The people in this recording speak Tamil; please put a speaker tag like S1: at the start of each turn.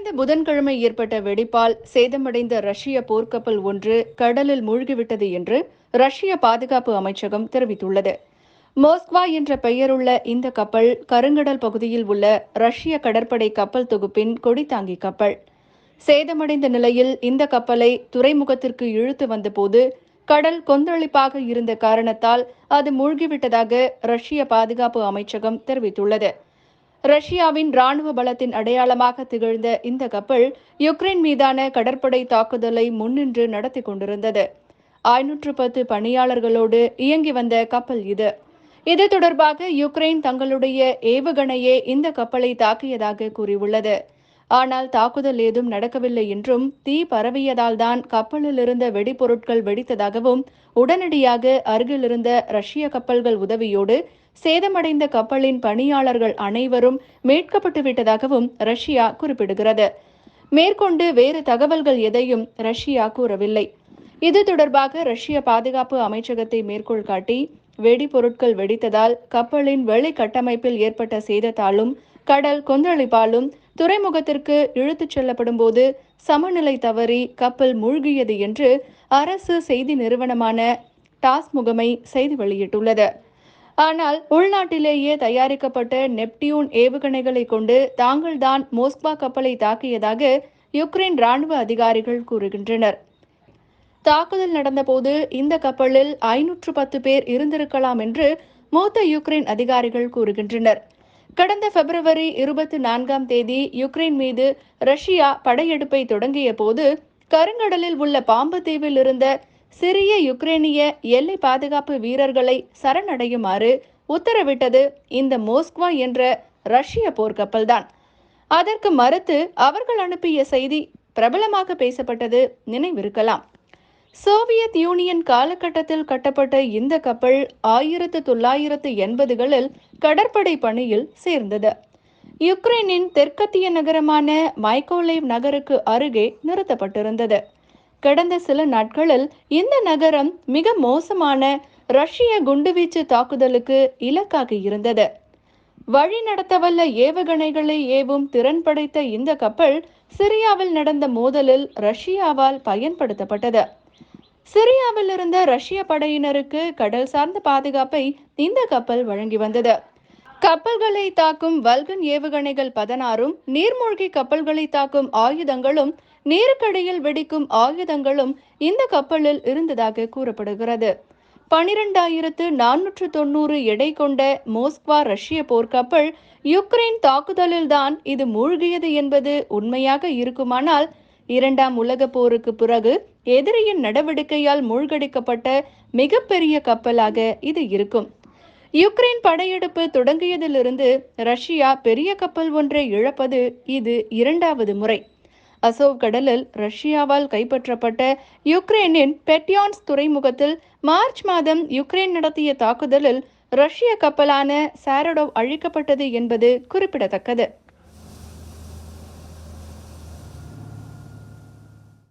S1: கடந்த புதன்கிழமை ஏற்பட்ட வெடிப்பால் சேதமடைந்த ரஷ்ய போர்க்கப்பல் ஒன்று கடலில் மூழ்கிவிட்டது என்று ரஷ்ய பாதுகாப்பு அமைச்சகம் தெரிவித்துள்ளது. மோஸ்க்வா என்ற பெயருள்ள இந்த கப்பல் கருங்கடல் பகுதியில் உள்ள ரஷ்ய கடற்படை கப்பல் தொகுப்பின் கொடிதாங்கி கப்பல். சேதமடைந்த நிலையில் இந்த கப்பலை துறைமுகத்திற்கு இழுத்து வந்தபோது கடல் கொந்தளிப்பாக இருந்த காரணத்தால் அது மூழ்கிவிட்டதாக ரஷ்ய பாதுகாப்பு அமைச்சகம் தெரிவித்துள்ளது. ரஷ்யாவின் ராணுவ பலத்தின் அடையாளமாக திகழ்ந்த இந்த கப்பல் யுக்ரைன் மீதான கடற்படை தாக்குதலை முன்னின்று நடத்தி கொண்டிருந்தது. 510 பணியாளர்களோடு இயங்கி வந்த கப்பல் இது. இது தொடர்பாக யுக்ரைன் தங்களுடைய ஏவுகணையே இந்த கப்பலை தாக்கியதாக கூறியுள்ளது. ஆனால் தாக்குதல் ஏதும் நடக்கவில்லை என்றும் தீ பரவியதால் தான் கப்பலில் இருந்த வெடிபொருட்கள் வெடித்ததாகவும் உடனடியாக அருகிலிருந்த ரஷ்ய கப்பல்கள் உதவியோடு சேதமடைந்த கப்பலின் பணியாளர்கள் அனைவரும் மீட்கப்பட்டு விட்டதாகவும் ரஷ்யா குறிப்பிடுகிறது. மேற்கொண்டு வேறு தகவல்கள் எதையும் ரஷ்யா கூறவில்லை. இது தொடர்பாக ரஷ்ய பாதுகாப்பு அமைச்சகத்தை மேற்கோள் காட்டி வெடிபொருட்கள் வெடித்ததால் கப்பலின் வெளி கட்டமைப்பில் ஏற்பட்ட சேதத்தாலும் கடல் கொந்தளிப்பாலும் துறைமுகத்திற்கு இழுத்துச் செல்லப்படும் போது சமநிலை தவறி கப்பல் மூழ்கியது என்று அரசு செய்தி நிறுவனமான டாஸ் முகமை செய்தி வெளியிட்டுள்ளது. ஆனால் உள்நாட்டிலேயே தயாரிக்கப்பட்ட நெப்டியூன் ஏவுகணைகளை கொண்டு தாங்கள்தான் மோஸ்க்வா கப்பலை தாக்கியதாக யுக்ரைன் ராணுவ அதிகாரிகள் கூறுகின்றனர். தாக்குதல் நடந்தபோது இந்த கப்பலில் 510 பேர் இருந்திருக்கலாம் என்று மூத்த யுக்ரைன் அதிகாரிகள் கூறுகின்றனர். கடந்த பிப்ரவரி 24ஆம் தேதி யுக்ரைன் மீது ரஷ்யா படையெடுப்பை தொடங்கிய போது கருங்கடலில் உள்ள பாம்பு தீவில் இருந்த சிறிய யுக்ரேனிய எல்லை பாதுகாப்பு வீரர்களை சரணடையுமாறு உத்தரவிட்டது இந்த மோஸ்க்வா என்ற ரஷ்ய போர்க்கப்பல்தான். அதற்கு மறுத்து அவர்கள் அனுப்பிய செய்தி பிரபலமாக பேசப்பட்டது நினைவிருக்கலாம். சோவியத் யூனியன் காலகட்டத்தில் கட்டப்பட்ட இந்த கப்பல் 1980களில் கடற்படை பணியில் சேர்ந்தது. யுக்ரைனின் தெற்கத்திய நகரமான மைக்கோலேவ் நகருக்கு அருகே நிறுத்தப்பட்டிருந்தது. கடந்த சில நாட்களில் இந்த நகரம் மிக மோசமான ரஷ்ய குண்டுவீச்சு தாக்குதலுக்கு இலக்காக இருந்தது. வழி நடத்தவல்ல ஏவுகணைகளை ஏவும் திறன் படைத்த இந்த கப்பல் சிரியாவில் நடந்த மோதலில் ரஷ்யாவால் பயன்படுத்தப்பட்டது. சிரியாவில் இருந்த ரஷ்ய படையினருக்கு கடல் சார்ந்த பாதுகாப்பை இந்த கப்பல் வழங்கி வந்தது. கப்பல்களை தாக்கும் வல்கன் ஏவுகணைகள் 16ம் நீர்மூழ்கி கப்பல்களை தாக்கும் ஆயுதங்களும் நீருக்கடியில் வெடிக்கும் ஆயுதங்களும் இந்த கப்பலில் இருந்ததாக கூறப்படுகிறது. 12,490 எடை கொண்ட மோஸ்க்வா ரஷ்ய போர்க்கப்பல் யுக்ரைன் தாக்குதலில்தான் இது மூழ்கியது என்பது உண்மையாக இருக்குமானால் 2ஆம் உலகப் போருக்கு பிறகு எதிரியின் நடவடிக்கையால் மூழ்கடிக்கப்பட்ட மிகப்பெரிய கப்பலாக இது இருக்கும். யுக்ரைன் படையெடுப்பு தொடங்கியதிலிருந்து ரஷ்யா பெரிய கப்பல் ஒன்றை இழப்பது இது 2வது முறை. அசோவ் கடலில் ரஷ்யாவால் கைப்பற்றப்பட்ட யுக்ரைனின் பெட்யான்ஸ் துறைமுகத்தில் மார்ச் மாதம் யுக்ரைன் நடத்திய தாக்குதலில் ரஷ்ய கப்பலான சாரடோவ் அழிக்கப்பட்டது என்பது குறிப்பிடத்தக்கது.